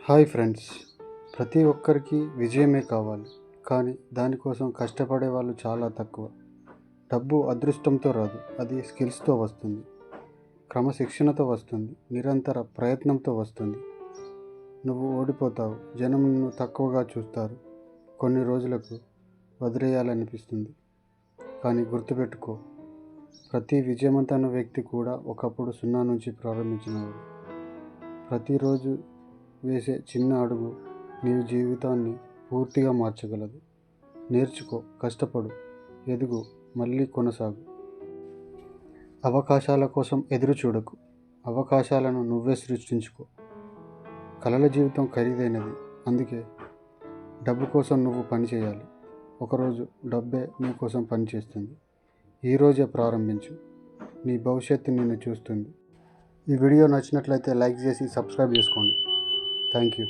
Hi friends, ప్రతి ఒక్కరికి విజయమే కావాలి, కానీ దానికోసం కష్టపడే వాళ్ళు చాలా తక్కువ. డబ్బు అదృష్టంతో రాదు, అది స్కిల్స్తో వస్తుంది, క్రమశిక్షణతో వస్తుంది, నిరంతర ప్రయత్నంతో వస్తుంది. నువ్వు ఓడిపోతావు, జనం నిన్ను తక్కువగా చూస్తారు, కొన్ని రోజులకు వదిలేయాలనిపిస్తుంది. కానీ గుర్తుపెట్టుకో, ప్రతి విజయవంతమైన వ్యక్తి కూడా ఒకప్పుడు 0 నుంచి ప్రారంభించినవాడు. ప్రతిరోజు వేసే చిన్న అడుగు నీ జీవితాన్ని పూర్తిగా మార్చగలదు. నేర్చుకో, కష్టపడు, ఎదుగు, మళ్ళీ కొనసాగు. అవకాశాల కోసం ఎదురు చూడకు, అవకాశాలను నువ్వే సృష్టించుకో. కలల జీవితం ఖరీదైనది, అందుకే డబ్బు కోసం నువ్వు పని చేయాలి. ఒకరోజు డబ్బే నీ కోసం పనిచేస్తుంది. ఈరోజే ప్రారంభించు, నీ భవిష్యత్తు నిన్ను చూస్తుంది. ఈ వీడియో నచ్చినట్లయితే లైక్ చేసి సబ్స్క్రైబ్ చేసుకోండి. Thank you.